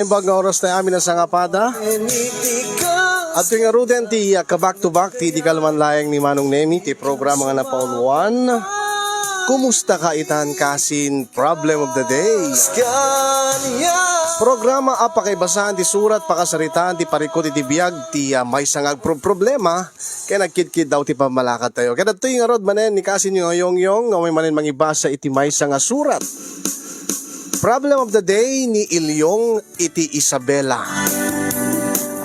Imbag nga oras na amin ang sangapada. At yung nga ruden ti kabak to back ti di kalman layang ni Manong Nemi ti programa nga na paon 1. Kumusta ka itan kasin problem of the day? Programa apakaibasan ti surat pakasaritaan ti parikot ti biyag ti may sangag problema kaya nagkidkid daw ti pamalakat tayo. Kaya ito yung arod manen ni kasin yung yong nga may manen mangibasa iti may sanga surat. Problem of the day ni Ilyong iti Isabela.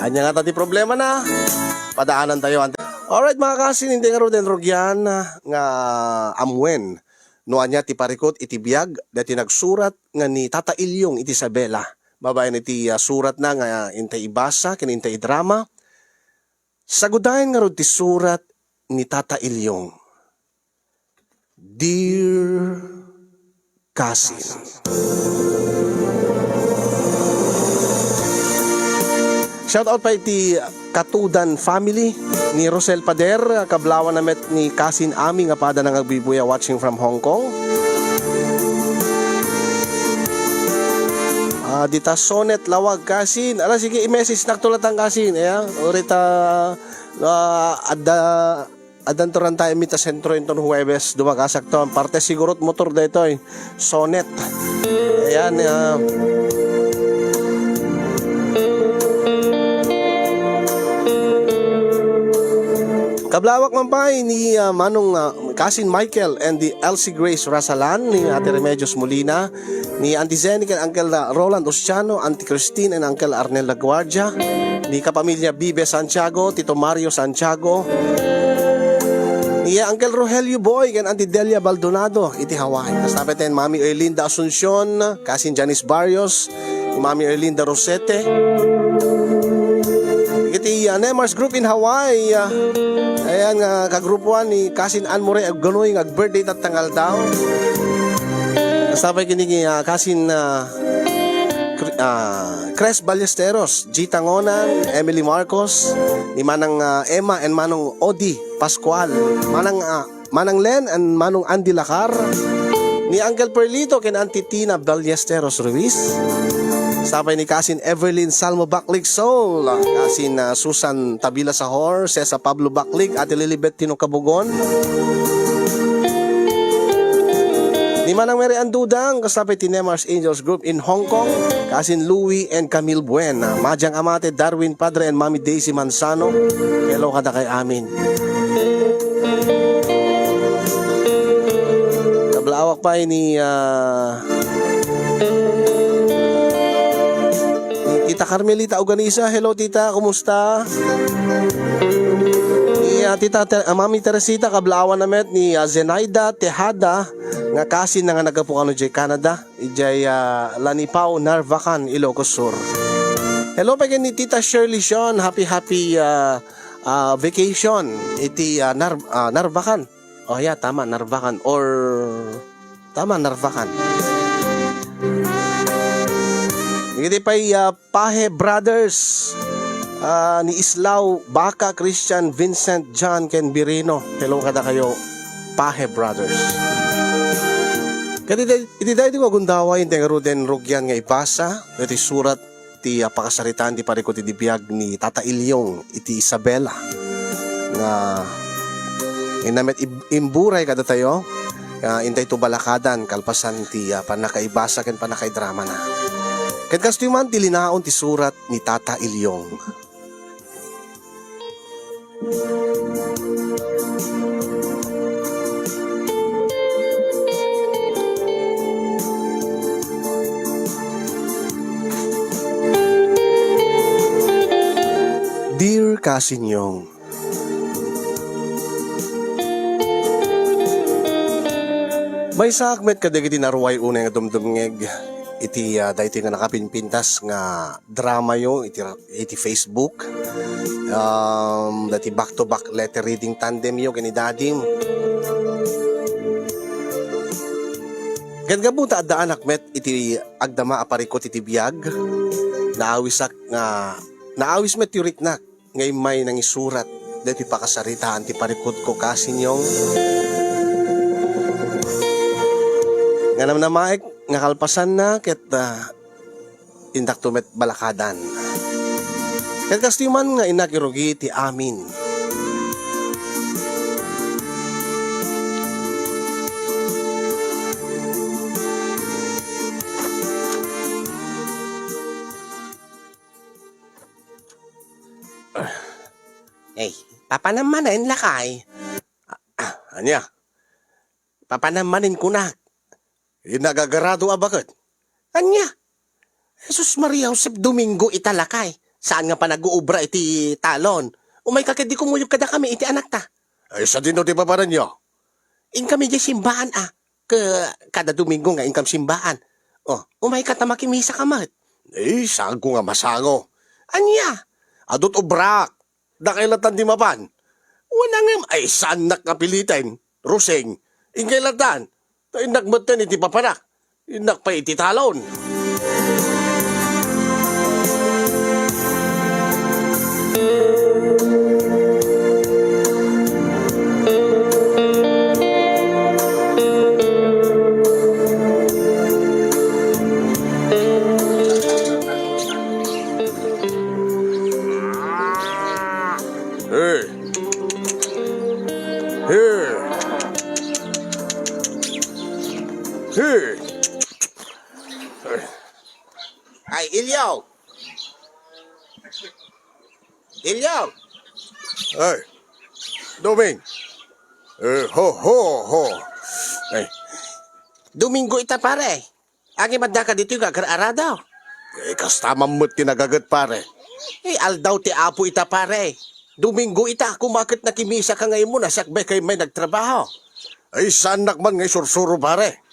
Anya nga tati problema na. Padaanan tayo. Alright mga kasin, hindi nga rin rogyan nga amwen. No anya ti parikot iti biyag dati nagsurat nga ni Tata Ilyong iti Isabela. Babayan iti surat na nga intay ibasa, kinintay drama. Sagudayan nga rin ti surat ni Tata Ilyong. Dear Kasin. Shout out pa iti Katudan family ni Rosel Pader, kablawan na met ni Kasin Ami nga pada nang agbibuya watching from Hong Kong. Dita Sonet Lawag Kasin. Ala sige i-message naktulatang Kasin. Orita adan to ran tayo mita sentro inton Huwebes dumagasak to. Parte sigurot motor dito Sonet. Ayan kablawak man pa ni Manong Kasin Michael and the Elsie Grace Rasalan, ni Ate Remedios Molina, ni Auntie Zenic and Uncle Roland Osciano, Auntie Christine and Uncle Arnel Laguardia, ni kapamilya Bibe Santiago, Tito Mario Santiago, ni Uncle Rogelio Boy and Auntie Delia Baldonado iti Hawaii. Kasama tayo Mami Erlinda Asuncion, Kasin Janice Barrios, Mami Erlinda Rosete, iti Nemars Group in Hawaii. Ayan nga kagrupuan ni Kasin Anmore Aganoy nga birthday at tangal daw. Kasabay kini Kasin Cres Ballesteros, G Tangonan, Emily Marcos, ni Manang Emma and Manong Odi Pascual, Manang Len and Manong Andy Lacar, ni Uncle Perlito ken Auntie Tina Ballesteros Ruiz. Sabay ni Kasin Evelyn Salmo Baklig Soul, Kasin Susan Tabila Sahor, Cesa Pablo Baklig, Ate Lilibet Tino Kabugon, ni Manang Mary Andudang, kasabay Tinemars Angels Group in Hong Kong, Kasin Louie and Camille Buena, Majang Amate Darwin Padre and Mami Daisy Manzano. Hello kada kay amin. Kablawak pa ni Tita Carmelita Organiza. Hello tita, kumusta? Ni tita Mami Teresita kablaawan namet ni Zenaida Tejada nga Kasin nga nagapukano jay Canada, ijay Lanipao Narvacan, Ilocos Sur. Hello pa ni Tita Shirley Sean, happy vacation iti Narvacan. Oh yeah, tama Narvacan or tama Narvacan. Hindi pa Pahe Brothers, ni Islaw Baka Christian Vincent John Ken Birino. Hello kada kayo Pahe Brothers. Kaya iti dahil ko gundawa yung tengaruden rugyan nga ibasa iti surat ti pakasaritaan ti parikot iti biyag ni Tata Ilyong iti Isabela nga inamet imburay kada tayo intay to balakadan kalpasan ti panakaibasa ken panakaidrama na. Ket kasto man tilinaon ti surat ni Tata Ilyong. Dear Kasin Yong, may sakmet kadagiti naruway unay nga dumdumngeg iti dahito nga nakapinpintas nga drama yo iti Facebook, dati back to back letter reading tandem yo kani dadim gangabuta adda anak met iti agdama aparikot iti biyag naawis met yurik na ngay may nangisurat dati pakasaritaan ti parikot ko Kasin Yong nga naman na maik nga kalpasan na ket indak tumet balakadan. Ket kastiman nga inakirugi ti amin. Papanamanin lakay. Anya? Papanamanin ko na. Inagagarado abakit. Anya? Jesus Maria Josep Domingo italakay. Saan nga pa nag-uubra iti talon? Umay kakad di kumuyog kada kami iti anak ta. Ay sa dino di ba para niyo? In kami di simbahan kada Domingo nga in kami simbahan. Umay kata makimisa kamat. Saan ko nga masango? Anya? Adot ubrak. Nakailatan di mapan. Wala nga, saan nakapilitin? Ruseng. Inkailatan. Inakmatan iti papanak. Inak pa iti talon. Ay, Ilyaw! Ilyaw! Ay, Doming! Ho! Ay, Domingo ita pare. Agi madda ka dito yung agar-aradaw. Kasta mamut tinagagat pare. Aldaw ti apo ita pare. Domingo ita, kumakit na kimisa ka ngayon mo na sakbay kay may nagtrabaho. Ay, saan nakman ngay sursuro pare?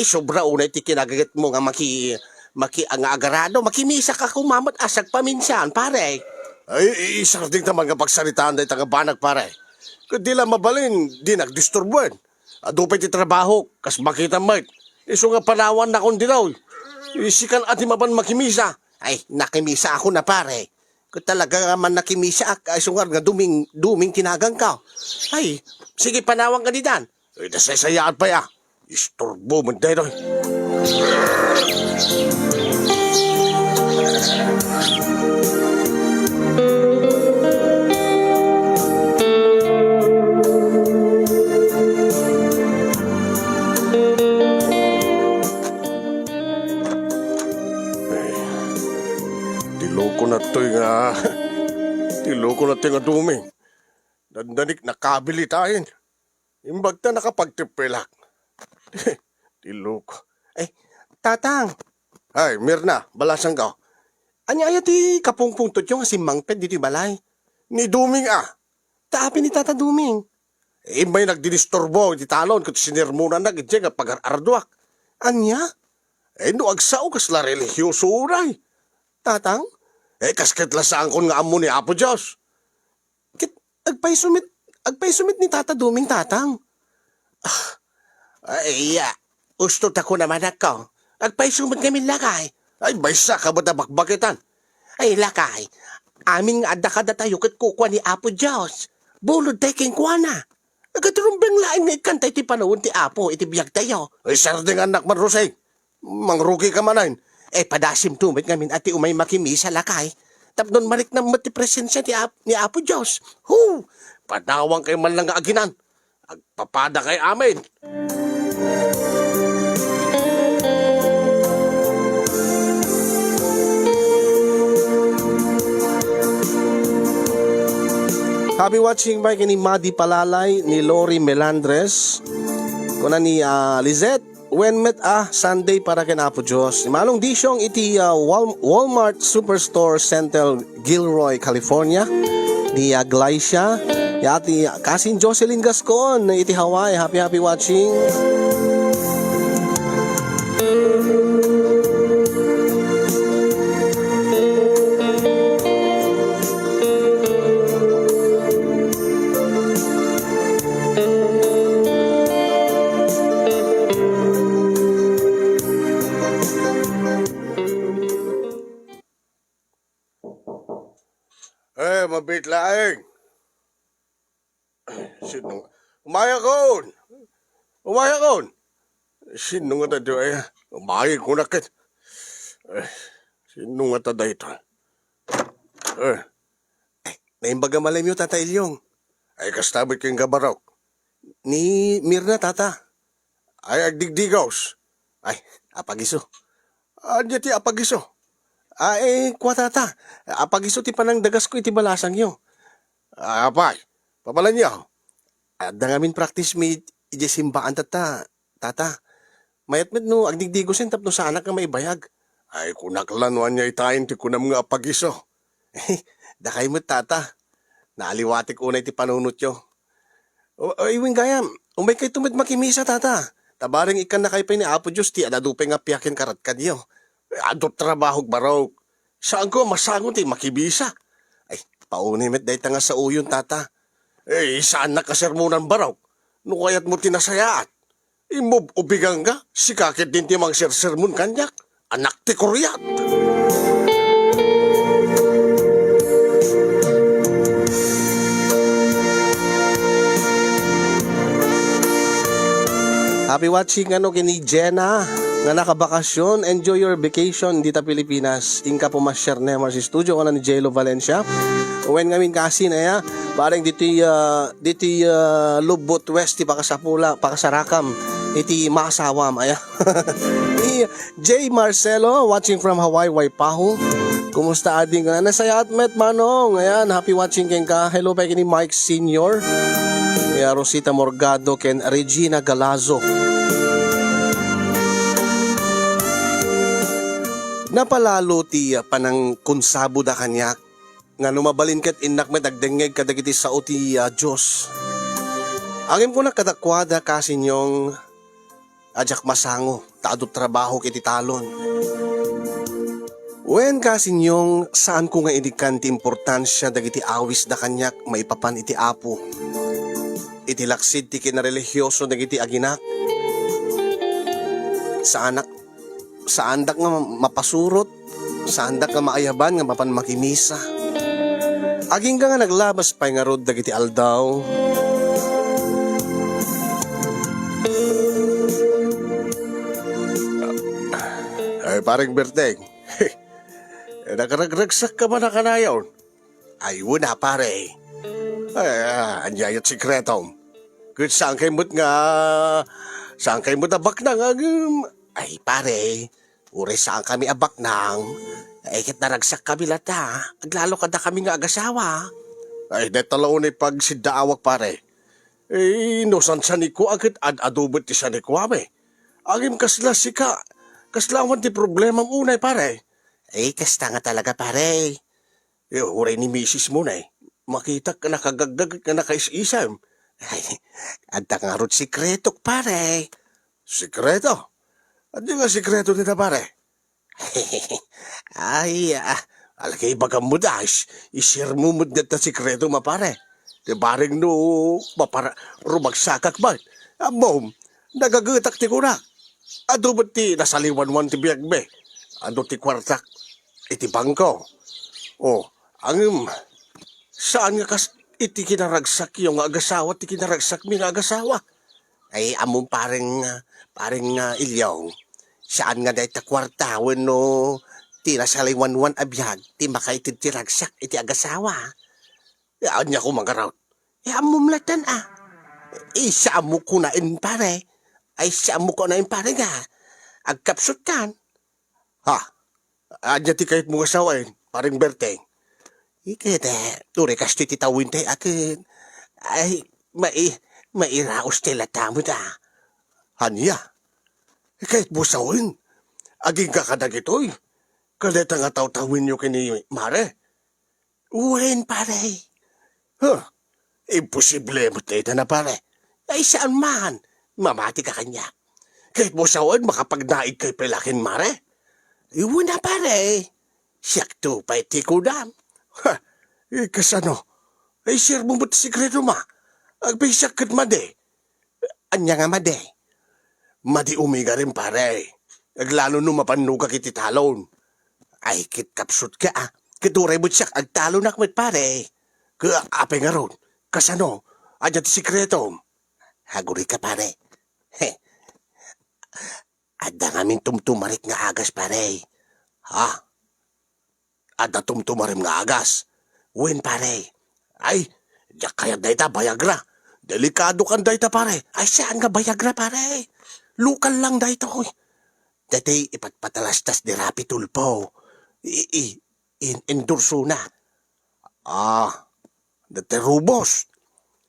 Sobra unay ti kinagagat mo nga ang agarado, makimisa ka kumamat asag paminsan, pare. Ay, isang ding tamang nga pagsalitaan dahi tagabanag, pare. Kung di lang mabalin, di nagdisturbuan. Adupay ti trabaho, kas makita mat. Iso nga panawan na kong dinaw. Isikan ati maban makimisa. Ay, nakimisa ako na, pare. Kung talaga man nakimisa iso nga duming tinagang ka. Ay, sige panawang ka didan. Ay, nasasayaan pa ya. Isturbo mo dito. Tiloko na nga duming. Dandanik nakabilitahin. Imbag na nakapagtipilak. Tiloko. Tatang. Ay, Mirna, balasang ka. Anya ti kapungpungtot yung asimangped dito balay. Ni Duming Taapi ni Tata Duming. May nagdinistorbo, di talon, kat sinirmunan na, gitya nga pag-arduak. Anya? No agsao kas la religyoso uray. Tatang? Kaskat lasaan kon nga amo ni Apo Diyos. Agpay sumit ni Tata Duming, tatang. Ustot ako naman ako. Agpay sumit kami lakay. Ay, baysa ka ba bakbakitan? Ay, lakay. Aming nga adakada tayo kat kukwa ni Apo Diyos. Bulod tayo king kwa na. Agaturumbang laing nga ikantay ti panahon ti Apo, iti biyag tayo. Ay, sarding anak man, Rosay. Mangrugi ka manayin. Padasim tumit ngamin ati umay makimisa lakay. Tapnon marik na mati presensya ni Apo Diyos. Padawang kay man lang nga aginan. Agpapada kay amin. Happy watching by ni Madi Palalay, ni Lori Melandres, kuna ni Lizette, when met Sunday para kay Apo Diyos. Malong disyong iti Walmart Superstore Central Gilroy, California. Ni Glycia, iti Kasin Jocelyn Gascon, iti Hawaii. Happy watching. Mabit laing. Sino? Umaya kon. Sino nga tayo umaya ko na kit. Sino nga tada ito? Naimbaga malay mo, Tata Ilyong. Ay, kastabit kang gabarok. Ni Mirna, Tata. Ay, agdigdigaws. Ay, apagiso. Anya ti apagiso. Ay, kwa Tata. Apagiso ti panang dagas ko iti balasang yo. Apay, papalan niyo. At ngamin practice me, iti simbaan, Tata. Mayat-met no, agdigdigos yung tapno sa anak nga maibayag. Ay, kunaklanwan niya itayin ti kunam nga apagiso. Dakay mo, Tata. Naaliwatik unay ti panunot yo. Iwing gayam, umay kay tumid makimisa, Tata. Tabaring ikan na kay pa ni Apo Diyos ti adadupay nga piyakin karat kanyo. Adot trabahog barok. Saan ko masangon ti makibisa? Ay, paunimit dahi nga sa uyon, Tata. Saan na kasermonan barok? No kayat mo tinasayaat. Imob ubigang nga, si kakit din ti mang sersermon kanyak. Anak ti kuryat. Happy watching kini Jenna nga nakabakasyon. Enjoy your vacation dito Pilipinas. Inka pumasyar na si studio ko na ni Jello Valencia. Uwen ngamin kasi na ya. Parang dito Lubot West, ti Pakasapula, Pakasarakam. Iti makasawam, aya. J. Marcelo, watching from Hawaii, Waipahu. Kumusta ading ka? Nasaya at met manong. Ayan, happy watching ken ka. Hello pa kini Mike Senior. Kaya Rosita Morgado ken Regina Galazo. Napalalo ti panang kunsabo da kanyak. Nga numabalin kat inak met agdengeg kadagiti sao ti Diyos. Angin ko na kadakwada kasi nyong ajak masango, taadot trabaho kiti talon. Wen kasi nyong saan ko nga idikan ti importansya dagiti awis da kanyak maipapan iti Apo. Iti laksid ti kinarelihiyoso dagiti aginak. Sa andak nga mapasurot, sa andak nga maayaban nga mapan makimisa. Aging ka nga naglabas pa nga rod dagiti aldaw. Ay, parang Berteng. Nakaragraksak ka ba na kanayon? Ay, wala pare. Ay, anyayot sikretong. Kung saan kayo mo't abak nang ay, pare, uri saan kami abak nang. Ay, kit naragsak kami lata. Aglalo ka na kami nga agasawa. Ay, detalaon ay pag sidaawak pare. Eh, nosan saniko agad adubot ti saniko ame. Agim kasla sika. Kaslawan ti problema mo unay pare. Eh, kasta nga talaga pare. Uray ni misis mo na makita ka nakagagdag ka nakaisisam. Ay, anta nga rot sikreto pare. Sikreto? At di nga sikreto nita pare? Ay, alagay bagang mo das. Isir mo mo na sikreto ma pare. Di baring no, rumagsakak ba? Mom, nagagutak ti kunak. Ado ba't ti nasaliwan-wan ti biyagbe? Ado ti kwartak? Iti bangko? O, saan nga iti kinaragsak yung agasawa, ti kinaragsak mi nga agasawa? Ay, among paring Ilyong, saan nga dahi ta kwartawan no, ti nasaliwan-wan abiyag, ti makaitid ti ragsak, iti agasawa? Yaan niya ko mga raut. Among latan Isa mo ko na pare. Ay siya mo ko na pare nga. Agkapsot kan. Ha? Anya ti kahit mo kasawain, paring Berteng. Ikita, turi kas ti titawin tayo akin. Ay, mairaos tila tamo da. Hanya? Kahit mo sawin, aging kakadag ito'y. Kaleta nga taw-tawin nyo kini Mare. Uwen, pare. Huh? Imposible mo tayo na pare. Ay, saan man? Mamati ka kanya. Kahit mo sawin, makapagnaig kay pelakin Mare. Iwan na pare. Siyak to pa iti kudam. Ha? Kasano? Ay, share mo ba't sikreto ma? Agbisak kat made. Anya nga made. Madi umiga rin pare. Aglalo no mapanuga kiti talon. Ay, kit kapsut ka Kituray mo siyak agtalon akmet pare. Ape nga ron. Kasano? Anya ti sikreto. Haguri ka pare. Adda ngamin tumtumarik nga agas pare. Ha? Ada tumtumarim nga agas. Wen pare. Ay, jak kaya dayta Viagra. Delikado kan dayta pare. Ay saan nga Viagra pare? Lukal lang dayta koy. Dati ipatpatalastas di rapi tulpo. Endurso na. Dati rubos.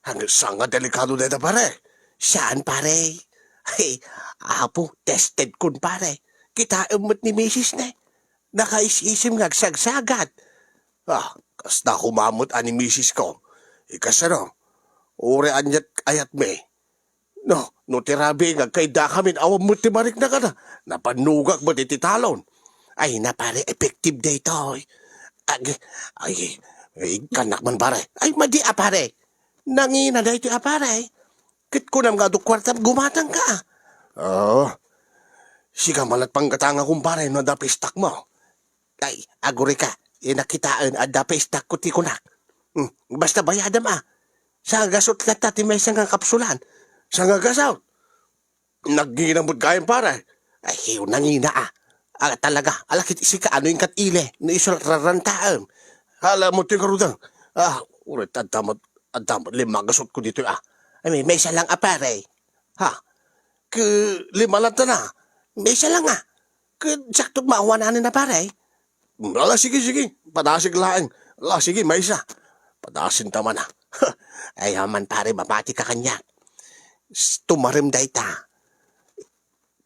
Hanggang saan nga delikado dayta pare? Saan pare? Ay, apo, tested kun pare. Kita umot ni misis na. Nakaisim nga sagsagat. Kasta kumamot ani misis ko. Ikasano, ure anyat ayat me. No tirabi nga kay da kami awam mo timarik na ka na. Napanugak mo tititalon. Ay na pare, effective day to. Ay, kanak man pare. Ay, madi pare. Nangina day ti pare. Kit ko nam nga do kwarta gumatang ka. Siga malat panggatanga kumpare no da pistak mo. Ay, aguri ka. Inakitaan at da pistak ko ti kunak. Basta bayadam Sa gasot ka ti may isang kapsulan. Sa gasaw. Nagginamod kayan pare. Ay, hiyo nangina talaga, alakit isi ka ano yung katile. Na isang rarantaan. Hala mo ti karudang. Ulit, adamot, lima gasot ko dito Ay, may isa lang pare. Lima lang na. May isa lang sakto mawanan na pare. Ala, sige. Padasig laing. Ala, sige, may isa. Padasin tama na. Ay, man pare, mapati ka kanya. Tumarim dayta.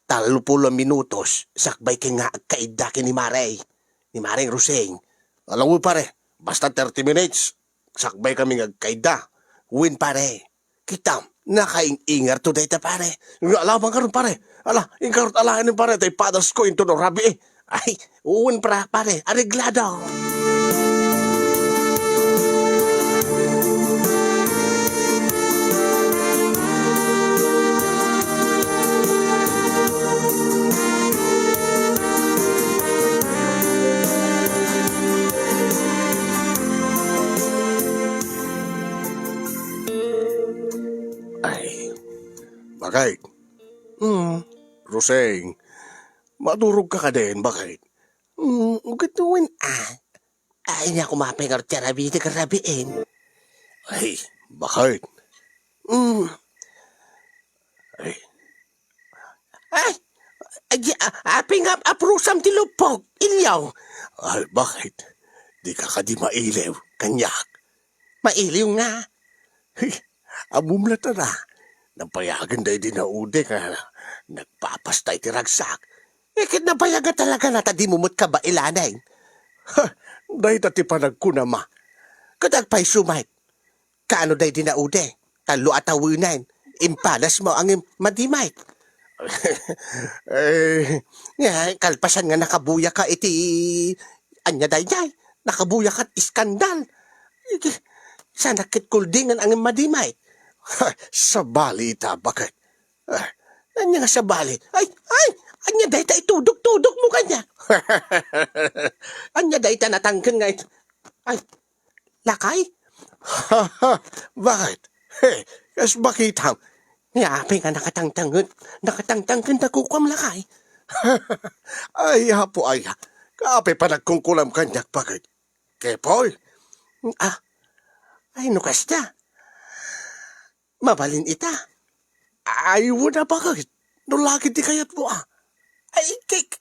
30 minutos. Sakbay ka nga kaidaki ni Marey. Ni Marey Ruseng. Alam mo pare, basta 30 minutes. Sakbay kami nga kaida. Win pare. Kitam, nakaingar to dayta pare. Alam bang karon pare. Ala, ingarot alahan pare. Tay padas ko into no rabi Ay, uwin pare. Areglado. Bakit? Roseng, madurog ka din, bakit? Gatuin Ay niya kumapengar tiyarabi na karabiin. Ay, bakit? Ay, Aping aprusam ti lupog. Ilyaw. Ay, bakit? Di ka mailew, kanyak. Mailiw nga. Amumlat na. Napayagan dahi din na ude ka. Nagpapastay ti ragsak. Ikit napayaga talaga na tadi mumut ka ba ilanay? Dahi tati panagkunama. Kadagpay sumay. Kaano dahi din na ude? Talo at awinan. Impalas mo ang madimay. Kalpasan nga nakabuya ka iti... Anya dahi dahi. Nakabuya ka iskandal. Sana kitkuldingan ang madimay. Sa balita, bakit? Anya nga sa bali? Ay! Anya dahi ta itudok-tudok mo kanya. Anya dahi ta natangkan nga ito. Ay! Lakay? Bakit? Kas bakitang? Yapi nga nakatangtangan na kukwam lakay. Ay, hapo ay. Kape pa nagkungkulam kanyak, bakit? Kepoy? Ay, nukas na. Mabalin ita. Ay, wala bakit? Nulakit di kayat mo Ay,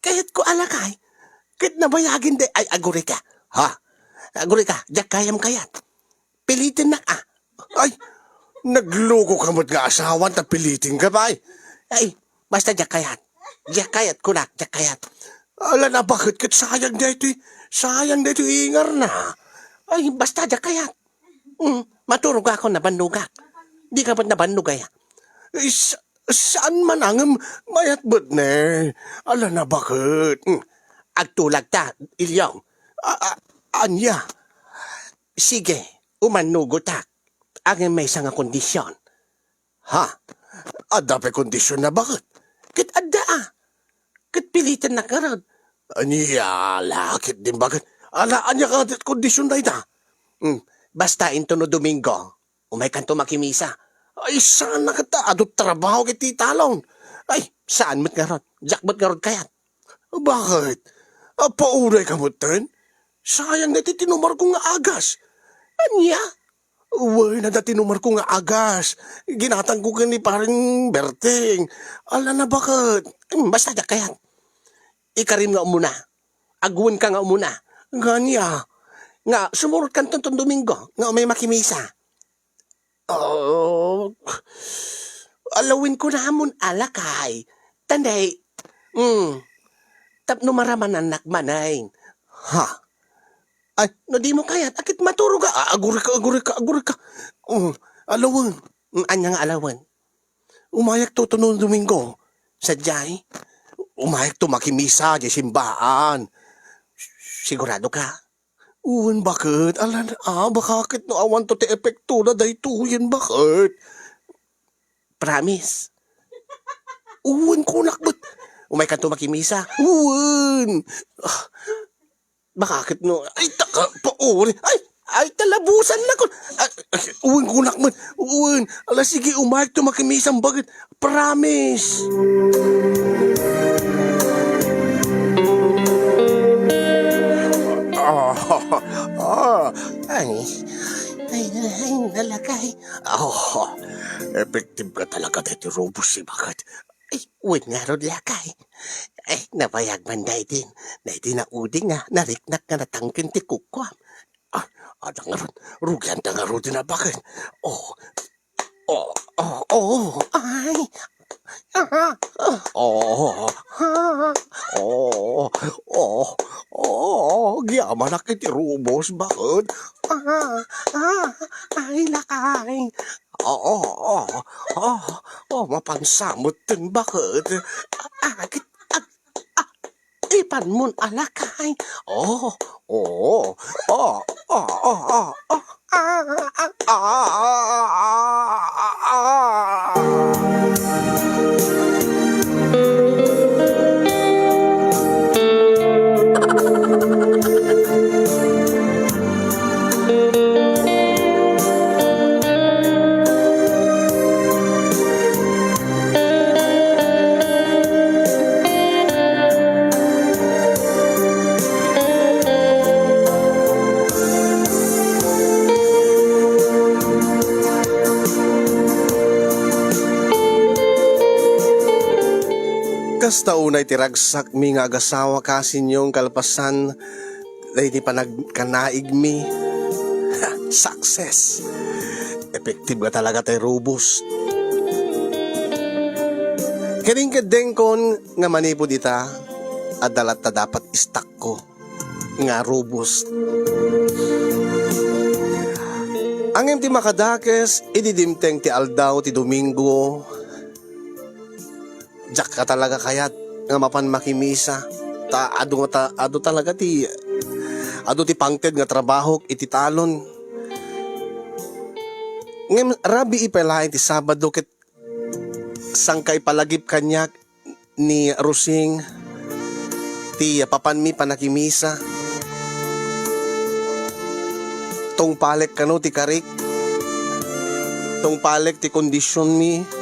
kayat ko alakay. Kit nabayagin de. Ay, aguri ka. Aguri ka. Diyak kayam kayat. Pilitin na Ay, nagloko ka mo't nga asawan ta pilitin ka ba Ay, basta diyak kayat. Diyak kayat ko na. Diyak kayat. Ala na bakit kat sayang dito ingar na. Ay, basta diyak kayat. Maturog ako na bandugak. Di ka ba't nabanugay Saan man ang mayat ba't ne? Ala na bakit? Agtulag ta, ilyong. Anya? Sige, umanugo ta. Ang may isang kondisyon. Adape kondisyon na bakit? Kit adda Kit pilitan na karod. Anya, lakit din bakit? Ala, anya ka kondisyon na ita? Basta into no Domingo, umay kanto makimisa. Ay, saan na kita? Adot trabaho kiti talon. Ay, saan mo't karod? Jack mo't karod kayat? Bakit? Paunay ka mo ten? Sayang na tinumar ko nga agas. Anya? Uy, na tinumar ko nga agas. Ginatang ko ni parang Berting. Ala na bakit? Basta na kaya. Ikarim nga muna. Agwan ka nga muna. Ganya. Nga, sumurot ka itong Domingo. Nga may makimisa. Oh, alawin ko na hamon alakay. Tanday. Tapno maraman anak manay. Ha? Ay, no di mo kaya. Akit maturo ka. Aguri ka. Alawan. Anya nga alawan. Umayak to noong Domingo. Sadyay. Umayak to makimisa di simbaan. Sigurado ka? Uwan, bakit? Alan, bakit no awan to te epekto na dahito yan, bakit? Promise. Uwan ko nakbat. Umay ka to makimisa. Uwan. Bakit no? Ay, taka, paori. Ay, talabusan na ko. Uwan ko nakbat. Uwan. Ala, sige, umay to makimisa. Bakit? Promise. Ay, nalagay. Effective ka talaga dito, Robus, si bakit? Ay, uwit nga ron lakay. Ay, napayag man dahi din. Dahi din na uding nga, nariknak nga natangkin ti kukwam. Ada nga ron, rugyan ta nga ron din na bakit? Ay, giyaman na kiti Robos, bakit? Ay, lakay. Mapansamot din, bakit? Ipan mon alakay. Kasta unay tiragsak mi nga agasawa kasin yung kalpasan dahil di pa nagkanaig mi. Success. Effective ka talaga tayo, Robus. Kiring kadengkon nga manipod ita at dalat na dapat istak ko nga Robus. Ang ti makadakes, ididimteng ti aldaw ti Domingo. Diyak ka talaga kayat nga mapan makimisa. Ado talaga ti pangted nga trabaho iti talon. Ngem rabi ipelain ti Sabado ket sangkay palagip kanyak ni Rusing ti papan mi panakimisa. Tong palek kano ti karik. Tong palek ti kondisyon mi.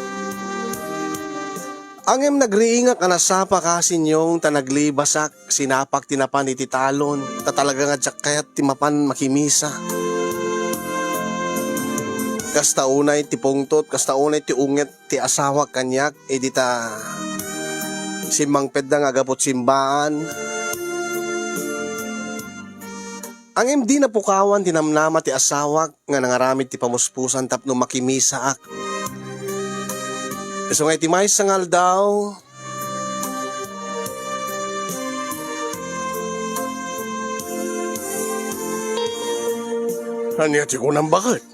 Angem nagriinga ka nasapa kasin yung tanaglibasak, sinapak tinapan iti talon, tatalaga nga tsak kayat timapan makimisa. Kasta unay ti pungtot, kasta unay ti unget ti asawa kanyak, edita simang pedda nga gapot simbaan. Angem di na pukawan tinamnama ti asawa nga nangaramid ti pamuspusan tapno makimisa ak. So nga iti may sangal daw. Hanyati ko nang bakit?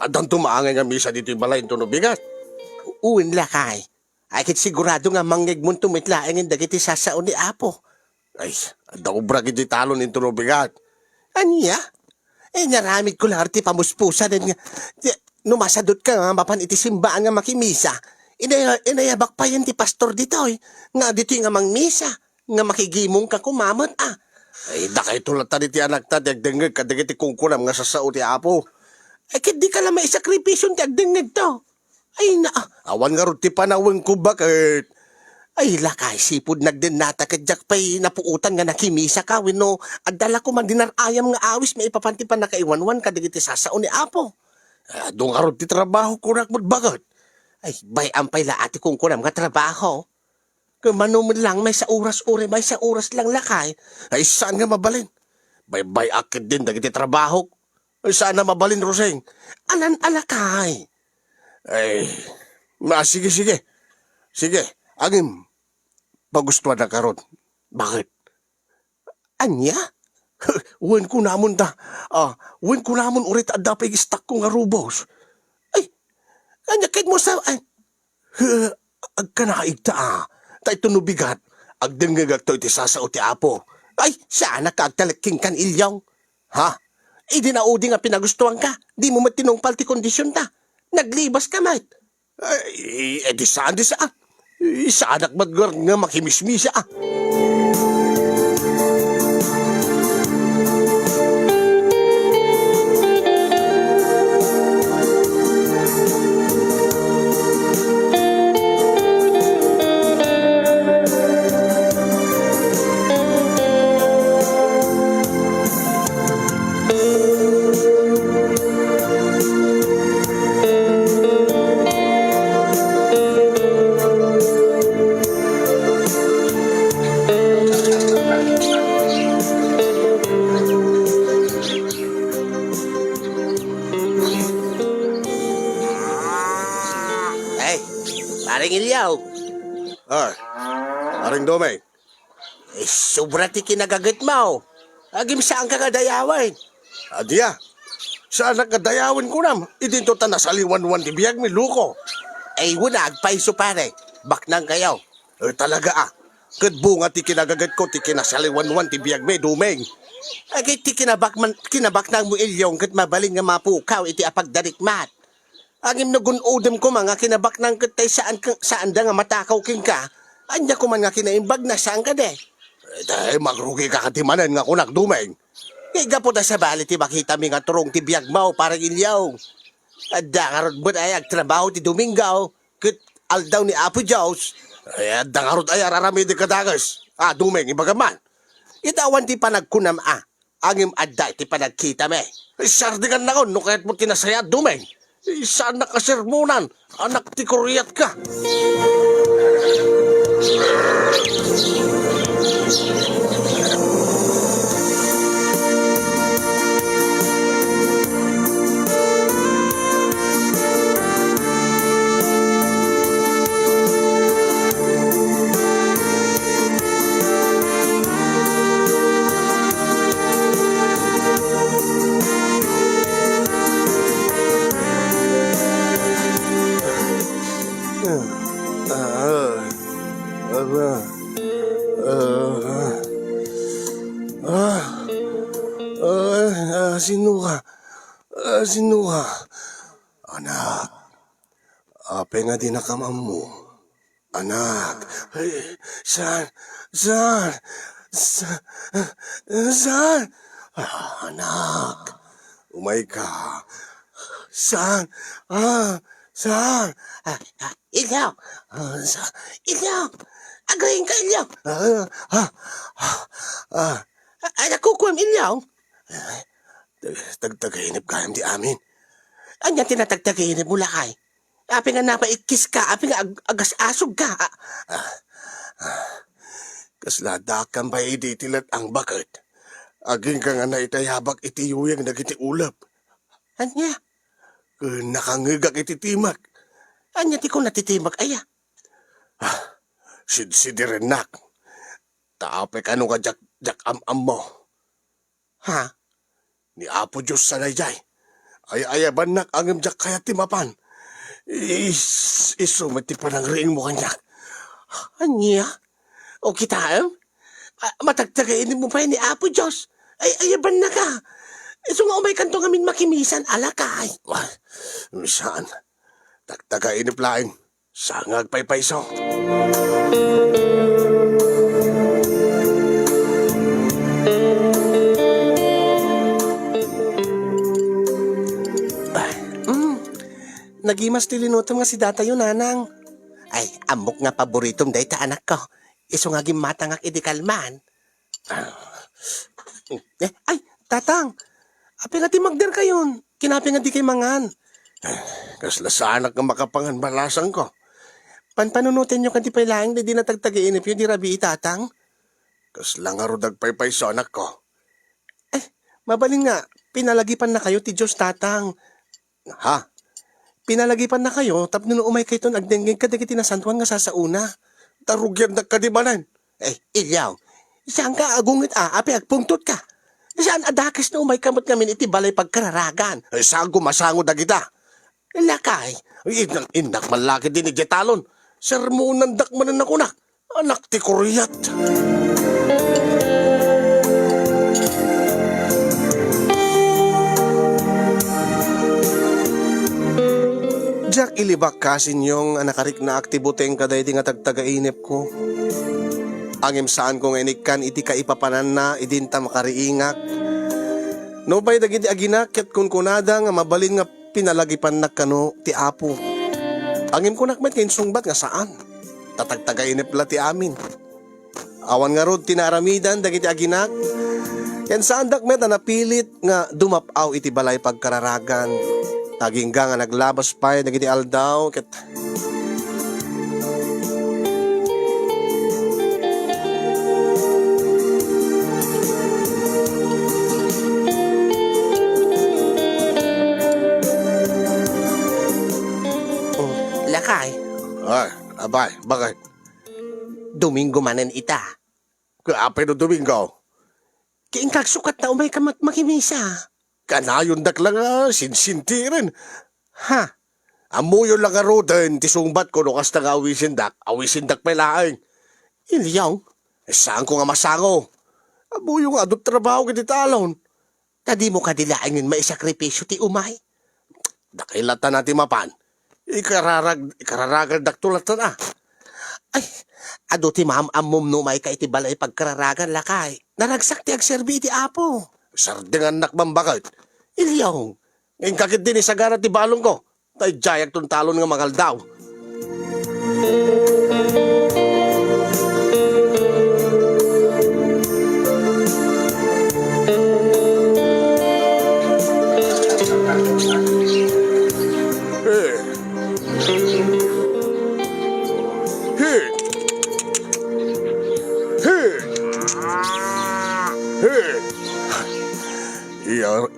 At ang tumaangay nga misa dito yung balay ito no bigat. Uwin lakay. Ay kit sigurado nga mangyag mong tumitlaangin dagiti sasaon ni Apo. Ay, daw brag iti talon ito no bigat. Anya? Naramid ko lang ti pamuspusan nga. Numasadot ka nga mapan iti simbaan nga makimisa. Inayabak pa yan ti pastor dito nga dito nga mang misa nga makigimong ka kumamot Ay, dakay tulad ta ti anak ta dagdengeg kadagiti kungkunam nga sasao ti Apo. Ay kit di ka lang maisakripisyon ti agdengeg to. Ay na. Awan nga ron ti panaweng ko bakit? Ay, lakay, sipod nagdinata kadyak pa'y napuutan nga nakimisa ka, wino. Adala ko man dinarayam nga awis, may ipapanti pa nakaiwanwan ka digiti sasaon ni Apo. Doon karon ti trabaho ko rakmod bagat. Ay, bay ampay la ati kong kunam nga trabaho. Kumano mo lang, may sa oras-uri, may sa oras lang lakay. Ay saan nga mabalin? Bay akid din dagiti trabaho. Ay saan na mabalin, Roseng? Anan alakay. Ay, sige, sige. Sige, agim. Pagustuhan na karon. Bakit? Anya? Wen ko namon da. Wen ko namon urit at dapay istak ko nga rubos. Anya kahit mo sa... Ay, Ag ka nakaigta Ta ito nubigat. Ag dengagag to iti sasao ti Apo. ay, saan nakagtalaking kan ilyong? Ha? Di naudi nga pinagustuhan ka. Di mo matinungpal ti kondisyon ta. Naglibas ka, mate. Ay, di saan. Saan akmadgar nga makimismisa Ay, paring ilyaw. Ay, aring domay. Sobra ti kinagagat mo. Agim saan ka kadayawan? Adya, saan nakadayawin ko nam? Idinto ta nasaliwan-wan ti biyag mi luko. Ay, wala, agpaiso pare. Baknang kayo. Talaga Kadbunga ti kinagagat ko ti kinasaliwan-wan ti biyag mi dumeng. Agay ti kinabak nang mo ilyong kat mabalin nga mapukaw iti apagdarikmat. Agim nagunudem ko mga kinabak nang katay saan da nga matakaw king ka. Anya ko man nga kinaimbag na saan ka de. Dahil magrugi ka katimanan nga kunak dumeng. Kaya po ta sa bali ti makita mi nga turong ti biyag mo parang ilyaw. Adda karot ba't ay agtrabaho ti Domingo. Kat aldaw ni Apo Diyos. Ay, dangarot ay ararami di kadagas. Dumeng, ibagaman. Itawan ti panagkunam Angim adda ti panagkita me. Sardingan na ko, no kahit mo tinasaya dumeng. Saan nakasermonan? Anak ti kuryat ka. Sinuha. Anak, ape nga di nakamam mo. Anak, ay, saan? Anak, umay ka. Saan? Saan? Ilyaw! Ilyaw! Agayin ka, Ilyaw! Ay, nakukuha Ilyaw! Tagtagainip kayam di amin. Anya tinatagtagayin mo lakay. Api nga napaikis ka, api nga agas-asog ka. Kasladakan pa iditilat ang bakit. Aging ka nga na itayabak itiyuyang nagiti ulap. Anya? Nakangigak ititimak. Anya ti ko natitimak, aya? Sidsidirenak. Taapay ka nung jak am mo. Ha? Ni Apo Diyos sanayjay. Ay ayabanak ang imjak kaya timapan. Isumati pa ng ring mo kanyak. Anya? O kitaam? Matagtagayin mo pa ni Apo Diyos. Ay, ayaban na ka. So nga umay kanto ngamin makimisan, alakay. Saan? Tagtagainip laing. Sangag paypayso. Nagimas tilinutom nga si data yun, nanang. Ay, amok nga paboritom day ta anak ko. Iso nga gimatangak idikalman. Ay, tatang. Api nga ti magder kayon. Kinapi nga di kay mangan. Kasla sa anak nga makapangan balasan ko. Panpanunutin nyo kanti pailaing di natagtag-iinip yun di rabi tatang. Kasla nga rodag paypay sa anak ko. Mabalin nga, pinalagipan na kayo ti Diyos tatang. Ha? Pinalagipan na kayo, tapno no umay kayo ton agdenggeng kadagiti na santuan nga sasauna. Tarugyan na kadimanan. Ilyaw, saan ka agungit api agpungtot ka? Saan adakis na umay kamot ngamin iti balay pagkararagan? Saan gumasango na kita? Lakay, Indak malaki din ni Jetalon. Sermonan dakmanan ako na. Anak ti Kuryat. Jack ilibak kasin yung anakarik na aktibuteng kaday di nga tagtagainip ko. Angim saan kong inikan iti kaipapanan na idinta makariingak. No bay dagiti aginak ket kun kunada nga mabalin nga pinalagipan na kano ti apo. Angim ko nakmet kain sungbat nga saan. Tatagtagainip la ti amin. Awan nga rod tinaramidan dagiti aginak. Yan saan dakmet na napilit nga dumapaw iti balay pagkararagan. Tagingga nga naglabas pa dagiti aldaw ket lakay, ay, abay, bakit? Domingo manen ita. Kaapay no Domingo. Kiing kagsukat na umay ka makimisa. Kanayon dakla nga sinsintirin. Ha? Amuyo lang nga roden, tisungbat ko no kasta nga awisin dak pailaing. Ilyaw, Saan ko nga masango? Amuyo nga adot trabaho kiti talon. tadi mo kadilaangin maisakripisyo ti umay. Dakilatan natin mapan. Ikararagal daktulatan ah. Ay, ado ti maam-amom no may ka iti balay pagkararagan lakay. Naragsak ti agserbi iti apo. Sardingan nakbang bakit? Ilyaw, Ngayon kakit din isagara ti balong ko. Tay jayak tong talon nga magaldaw.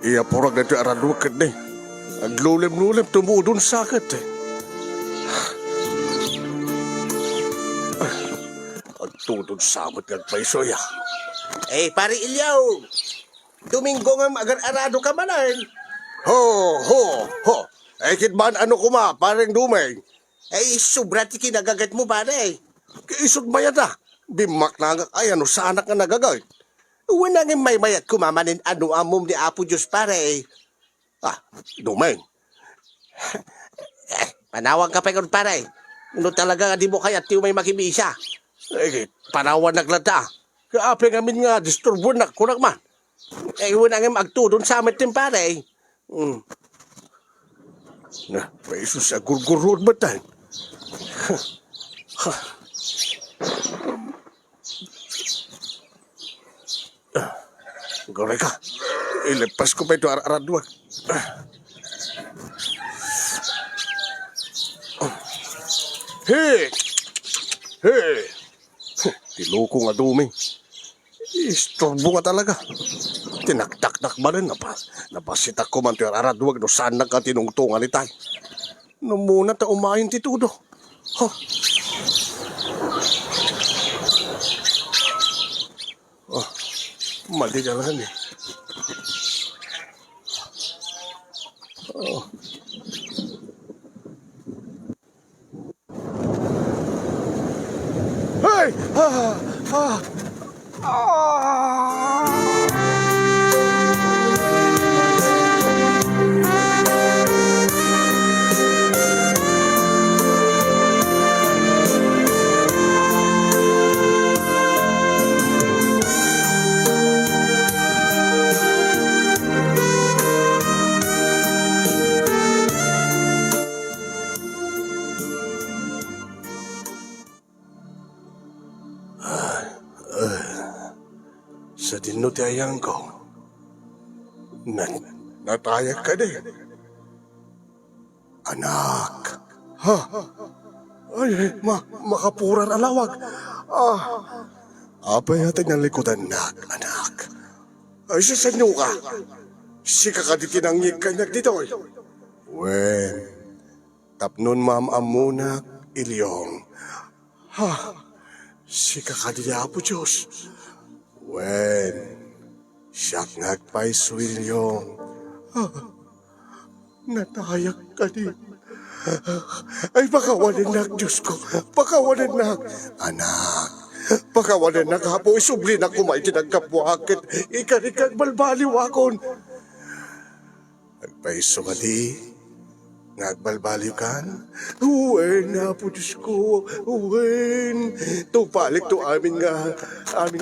Iya porag na ito aradukat na eh. Ang lulim-lulim tumudon sakit eh. Ang tudon samot ng paiso ya. pari Ilyaw. Domingo nga agar-arado ka manan. Ho. Kitman ano kuma, parang dumay. Sobra ti kinagagat mo pare. Kaisog mayat ah. Bimak na nga, ay ano sa anak nga nagagay. Wala nga may mayat kumamanin ano amom ni Apo Diyos pare. Dumay. Panawag ka pa yun pare. Ano talaga di mo kaya ti may makibisa. Panawan naglata. Kaapi ngamin nga, disturbo na kunak man. Wala nga magtudon sa amin din pare. Paiso sa gurgurod ba tayo? Gore ka. Ilepas ko pa ito aradwa. Hey! Tiloko nga dumi. Istorbo nga talaga. Tinaktak-tak ba rin? Napasitak ko man ito aradwag no saan nagkatinungtungan ni tayo. Nung muna ta umayin titudo. Mali ka lang eh. Hey! no ti ayang ko. Natayak ka din. Anak. Ha? Ay, makapuran alawag. Apay natin ng likodan anak. Ay, sasanyo ka. Si kakaditinangig kanyak dito. Wen, tapnon ma'am amunak ilyong. Ha? Si kakadiya po Diyos. Wen, siyak nagpay swilyong. Natayak ka din. Ay, pakawanan na, Diyos ko. Pakawanan na. Anak, pakawanan na ka po. Isubli na kumay tinagkapwakit. Ikarikag balbaliw akon. Nagpaiso ka di. Nagbalbaliw kan? Uwen na po, Diyos ko. Uwen. Tupalik to amin nga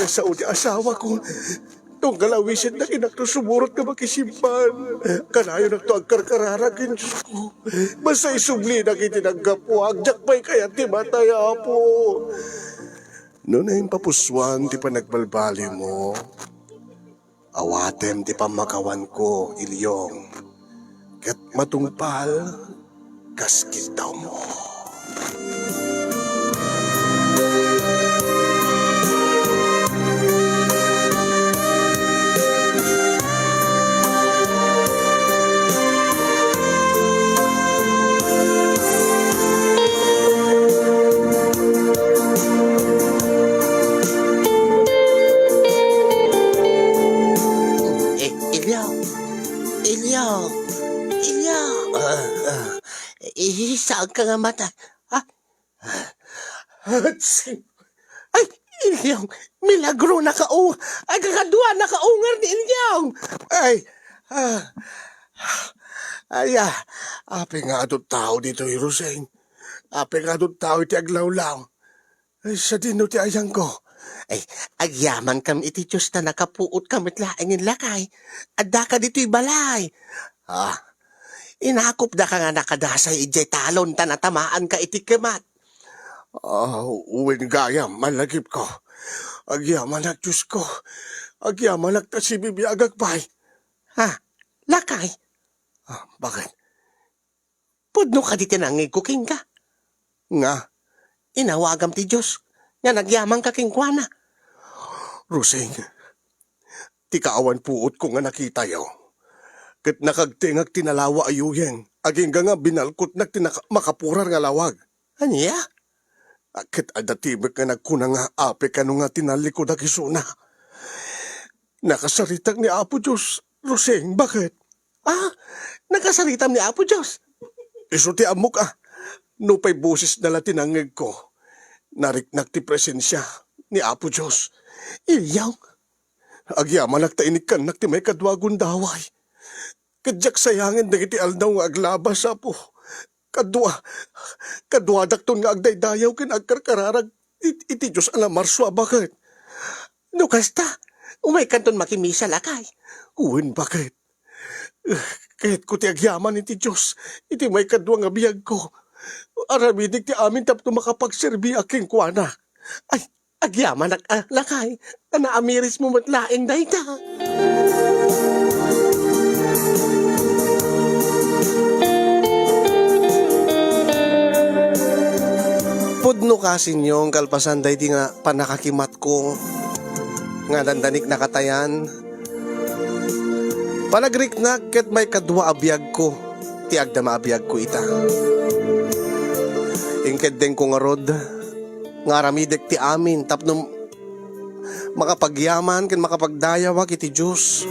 Saudi asawa ko. Itong galawisin na kinakto sumurot ka makisimpan. Kanayo na ito ang karkararagin, Diyos ko. Basta isubli na kitinanggap po. Agyak pa'y kaya ti mataya po. Noon na yung papuswan, ti pa nagbalbali mo. Awatem ti pamakawan ko, ilyong. Kat matungpal, kaskit daw mo. Saan ka nga mata? Ah, Ay, ilyong, milagro na kaung. Ay, kakadua na kaungar ni ilyong. Ape nga doon tao dito, Roseng. Ape nga doon tao iti aglawlaw. Ay, sa dino ti ayang ko. ay, agyaman kam iti Diyos na nakapuot kamit laingin lakay. Adda ka dito'y balay. Inakop da ka nga nakadasay ijay talon tanatamaan ka iti kemat. Uwin gayam, malagip ko. Agyaman ak Diyos ko. Agyaman ak ta si bibiyagag pa'y. Ha? Lakay? Bakit? Pudno ka di tinangig kuking ka. Nga, Inawagam ti Diyos. Nga nagyamang ka kingkwana. Roseng, ti kaawan puot ko nga nakita yaw. Kat nakagtingag tinalawa ayuyeng. Aging nga binalkot na makapurar nga lawag. Anya? Kat adatibik nga nagkuna nga ape kano nga tinalikod na kisuna. Nakasaritag ni Apo Diyos. Roseng, bakit? Nakasaritam ni Apo Diyos. Iso ti amok Nupay busis na latinangig ko. Nariknak ti presensya ni Apo Diyos. Ilyaw. Agyaman nagtainig kan ti may kadwagon daway. Kadyak sayangin dagiti aldaw nga aglabas, Apo. Kadwa dakton nga agdaydayaw kin agkarkararag iti Diyos alamarswa, bakit? No kasta, umay kanton makimisa lakay. Uwin, bakit? Kahit ko ti agyaman iti Diyos, iti may kadwa nga biyag ko. Aramidig ti amin tapno makapagserbi aking kuwana. Ay, agyaman lakay. Anaamiris mo matlaing dayta. Pudno kasin yung kalpasan day di nga panakakimat ko nga dandanik nakatayan. Panagriknak ket may kadwa abiyag ko, ti agda maabiyag ko ita. Ingked den ko nga rod, nga ramidek ti amin, tapno makapagyaman ken makapagdayawag iti Diyos.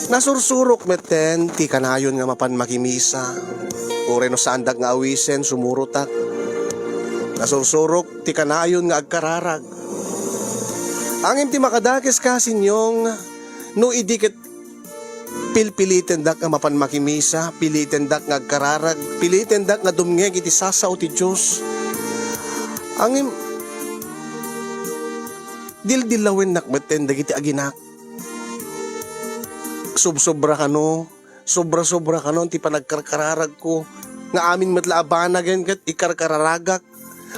Nasursurok meten ti kanayon nga mapan makimisa. Ure no sandag nga awisen sumurutak. Nasursurok ti kanayon nga agkararag. Angin ti makadakes kasinyong no idikit pilpiliten dak nga mapan makimisa, piliten dak nga agkararag, piliten dak nga dumngeg iti sasaw ti Diyos. Angin dildilawin nakmeten dagiti aginak. Sobra kano ti panagkarkararag ko nga amin matlaabanagen ket ikarkararagak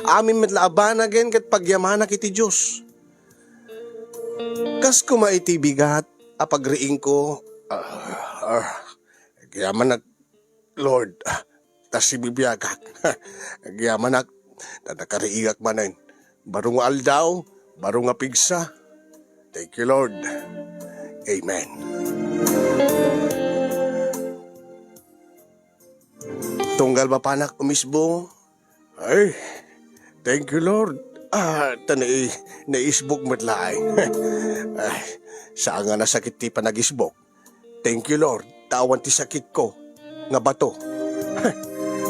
amin matlaabanagen ket pagyamanak iti Dios. Kas kumaiti bigat, apagriing ko, agyaman Lord, tas si bibiyagak. Agyaman nakariigak manin. Barong aldaw, barong pigsa. Thank you, Lord. Amen. Tunggal ba panak umisbo? Ay, thank you, Lord. Tanay, naisbog matlaay. Ay, saan nga nasakit ti panagisbog? Thank you, Lord. Tawan ti sakit ko. Nga bato.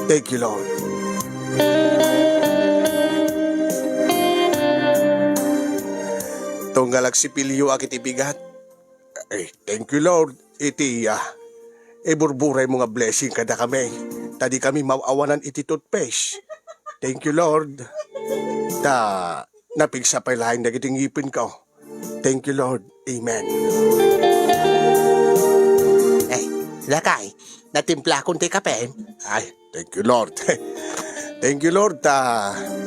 Thank you, Lord. Tunggal agsipilyo akit ibigat. Ay, thank you, Lord. Iti, burburay mo nga blessing kada kami. Tadi kami mawawanan iti toothpaste. Thank you, Lord. Napigsa pa lahin na kiting ngipin ko. Thank you, Lord. Amen. Lakay, natimpla kong ti kape. Ay, thank you, Lord. Thank you, Lord.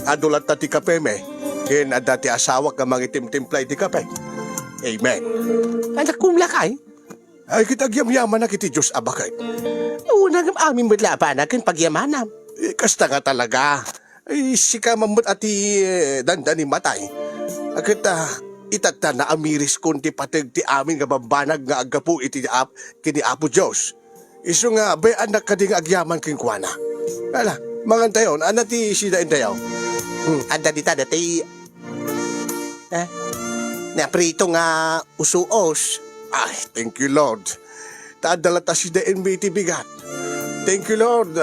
Adulat na ti kape me. Kin adati asawa ka mangitim-timplay ti kape. Amen. Anak kong lakay, Ay, kitagyam-yaman na kiti Diyos abakay. unang aming madlapa na kin pagyamanam. Kasta nga talaga. Ay, sika mamut ati dandani matay. Akit itata na amiris kunti patig ti amin nga babanag nga agapu iti kini Apo Diyos. Iso nga, bay anak ka ding agyaman king kuwana. Ala, mangantayon, anak ti sidain tayo. Anda dita dati, naprito nga usuos. Ay, thank you, Lord. Taadala ta sidain mo iti bigat. Thank you, Lord.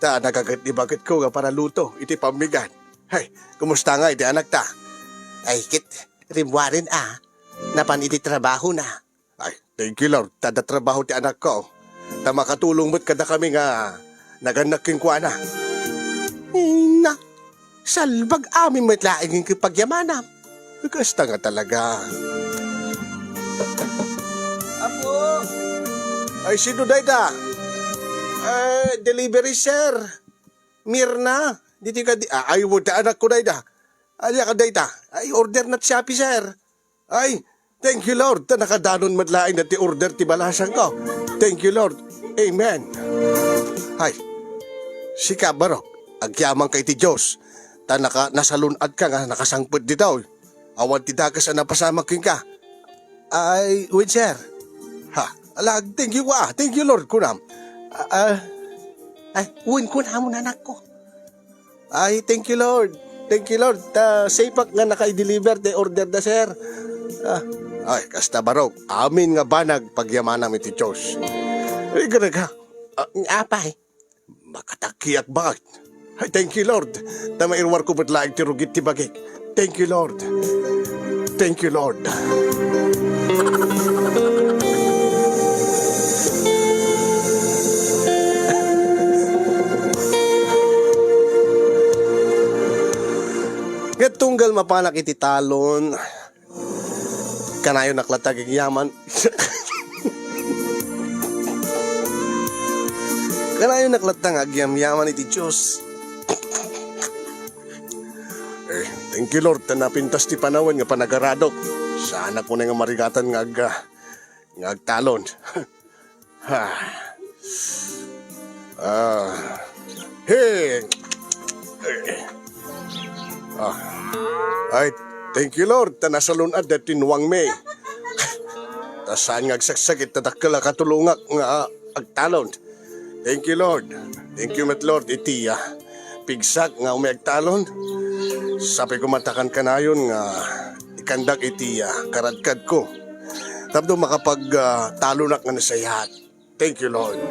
Nagagat ni bakit ko nga para luto, iti pamigat. Hey, kumusta nga iti anak ta? Ay, kit, rimwarin napan iti trabaho na. Ay, thank you, Lord. Trabaho ti anak ko. Makatulong mo't kada kami nga naganak king kuana. Na, salbag aming matlaing yung pagyamanam. Kasta nga talaga. Apo! Ay, sino dayta? Delivery, sir. Mirna. Diti ka ay, wala anak ko dayta. Alya ka dayta. Ay, order na Shopee, sir. Ay, thank you, Lord. Nakadanon madlaing na ti order ti balasan ko. Thank you, Lord. Amen. Ay, si Kabarok, agyamang kay ti Diyos. Nasalunad ka nga, nakasangpot di daw. Awan ti dagas na napasama king ka. Ay, wait, sir. Ha, alag, thank you, thank you, Lord, kunam. Ay, uwin ko na mo anak ko. Ay, thank you, Lord. Thank you, Lord. Sapak nga naka-deliver the order na, sir. Ay, kasta barok. Amin nga banag pagyamanam iti Diyos. Ay, ganaga. Apay. Makatakiyak bakit? Ay, thank you, Lord. Mairwar ko ba't laing tirugit ti bagay. Thank you, Lord. Thank you, Lord. Tunggal mapanak iti talon. Kanayo naklatag ing yaman. Kanayo naklatang agyam-yaman iti Diyos. Thank you, Lord. Napintas ti panawan nga panagaradok. Sana ko na nga marigatan nga agtalon. Hey! Ay, thank you, Lord. Nasalunad na tinuwang me. Saan nga agsaksakit na dakala katulungak nga agtalon. Thank you, Lord. Thank you, Lord. Iti, pigsak nga umiagtalon. Sabi ko matakan ka na yun nga ikandak iti karadkad ko. Tapos makapag talunak nga nasayahat. Thank you, Lord.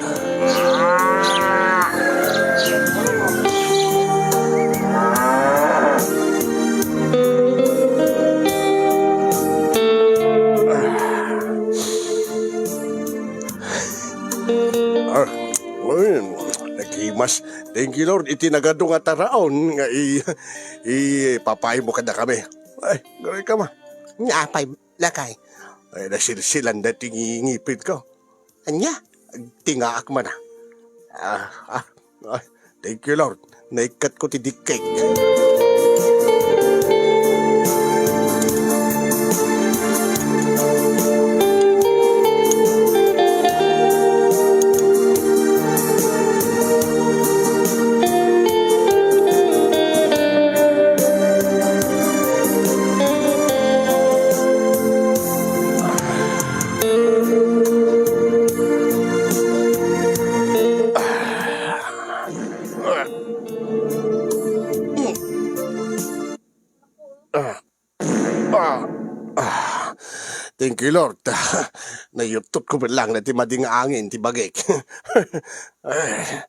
Nakimas. Thank you, Lord. Itinagado nga taraon nga papay mo kada kami. Ay, gawin ka ma. Apay, lakay. Ay, nasilsilan na tingingipit ko. Anya? Tingaak man na. Thank you, Lord. Naikat ko ti dikek. thank you Lord. Nayutot ko ba lang na ti mading angin ti bagik. Ay,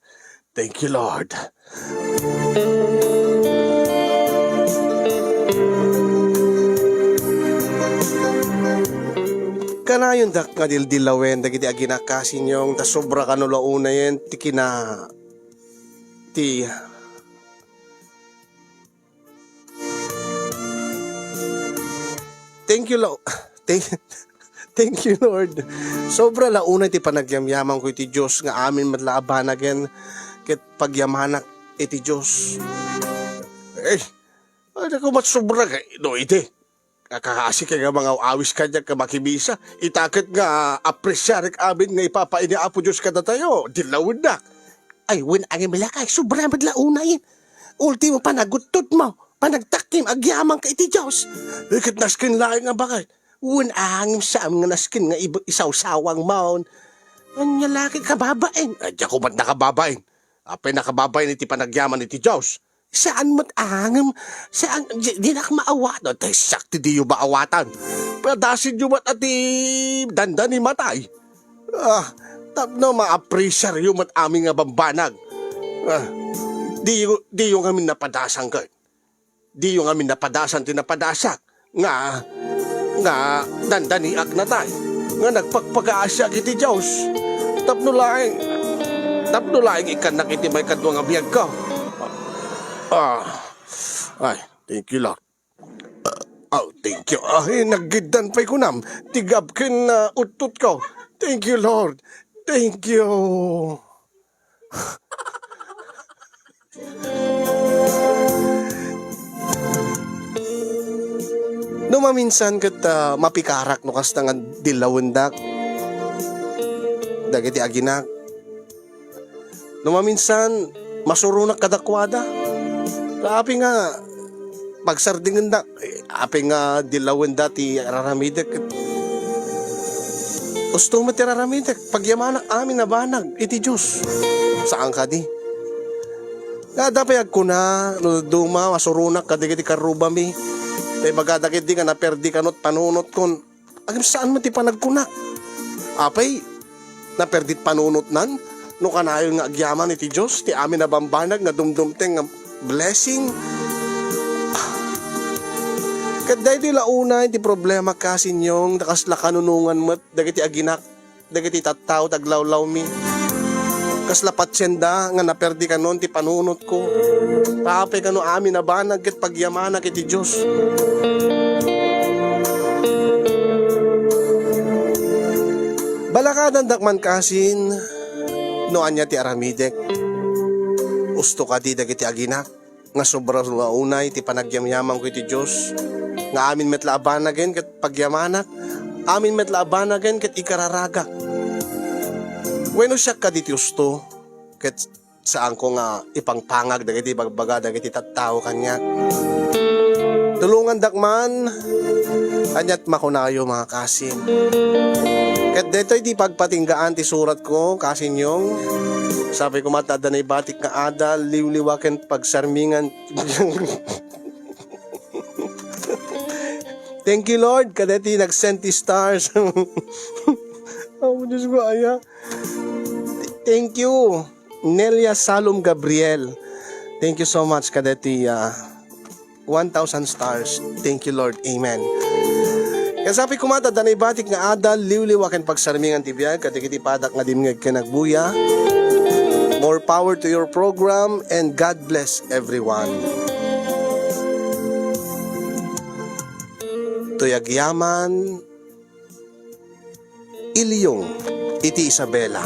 thank you Lord. Kanayon dak nga dildilawen dagiti aginakasin yung ta sobra kanula una yen ti kina ti Thank you Lord. Thank you Lord. Sobra launa ti panagyamyaman ko iti Dios nga amin madlaabanagen ket pagyamanak iti Dios. Eh, ano ko matsobra kay no ite. Kakakasi kay nga mga awis kanya ka makibisa. Itakit nga apresyar abin nga ipapaini apo Diyos kada tayo. Dilawin na. Ay, wen ang milakay, sobra madlauna yun. Ultimo panagutot mo, panagtakim, agyaman ka iti Diyos. Ikit naskin laing nga bakit. Wen angim sa nga naskin nga isaw-sawang maon. Anya laki kababain. Ay, di ako ba't nakababain? Apay nakababain iti panagyaman iti Diyos. Saan mo't angim? Saan, di na maawa. No, tay sakti di yung maawatan. Padasin yung mat ati dandani matay. Tapno ma-appreciate yung mat aming nga bambanag. Di yung amin napadasan ka. Di yung amin napadasan tinapadasak. Nga dandani ak na tay. Nga nagpagpag-aasya kiti Diyos. Tapno laing ikan nakiti may kadwa nga biyag ka. Ay, thank you Lord. Thank you. Naggidan pa'y kunam. Tigab kin utot ko. Thank you Lord. Thank you. No maminsan ket mapikarak no kasta nga dilawendak dagiti aginak. No maminsan masurunak kadakwada. Api nga pagsardingan da api nga dilawen dati raramidek gusto mo ti raramidek pagyamanak amin na banag iti Diyos saan ka di nadapayag ko na no duma masurunak kadigiti karubami tay magadakit di ka naperdi kanot panunot kon agam saan mo ti panagkunak apay naperdit panunot nan no kanayon nga agyaman iti Diyos ti amin na bambanag nga dumdumteng nga blessing. Kaday di launa iti problema kasin yung nakasla kanunungan mo't dagiti aginak, dagiti tattaw taglawlaw mi. Kasla patsyenda nga naperdi ka nun ti panunot ko. Tapay ka no amin na banag ket pagyamanak iti Diyos. Balakadan dakman kasin no anya ti aramidek. Usto ka di dagiti aginak nga sobra unay ti panagyamyaman ko iti Diyos nga amin met laabanagen ket pagyamanak amin met laabanagen ket ikararaga wenno siya ka di ti usto ket saan ko nga ipangpangag dagiti bagbaga dagiti tattao kanya tulungan dakman anyat makunayo mga kasin ket detoy di pagpatinggaan ti surat ko kasin yung sabi ko matada na ibatik nga ada, liwliwaken pagsarmingan. Thank you Lord, kadeti nagsend ti stars. Oh, Diyos ko aya. Thank you, Nelia Salom Gabriel. Thank you so much, kadeti. 1,000 stars. Thank you Lord, amen. Kaya sabi ko matada na ibatik nga ada, liwliwaken pagsarmingan ti biyag, kadeti padak nga dimngeg kinagbuya. More power to your program and God bless everyone. Tuyagyaman Ilyong iti Isabela.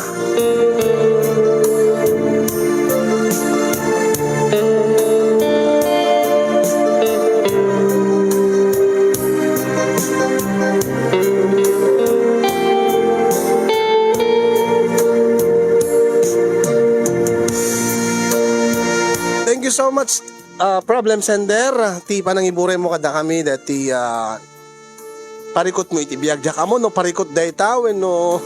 So much problem sender ti panangibure mo kada kami dati parikot mo iti biag jak amo no parikot dayta no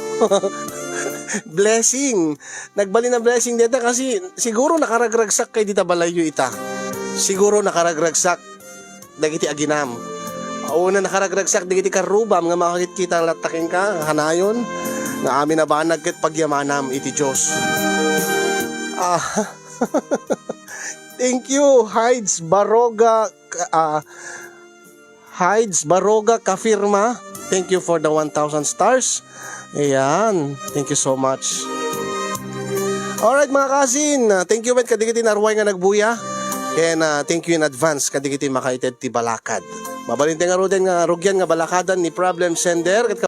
blessing nagbali na blessing data kasi siguro nakaragragsak kay dita balayo ita siguro nakaragragsak dagiti aginam Una nakaragragsak digiti karubam nga makakita lataking ka hanayon nga amin na banag ket pagyamanam iti Dios. Ah, thank you Hides Baroga Kafirma. Thank you for the 1,000 stars. Ayan, thank you so much. Alright mga kasin, thank you bet kadigiti narway nga nagbuya. And thank you in advance kadigiti makaited ti balakad. Mabalinte nga ro din nga rugyan nga balakadan ni problem sender.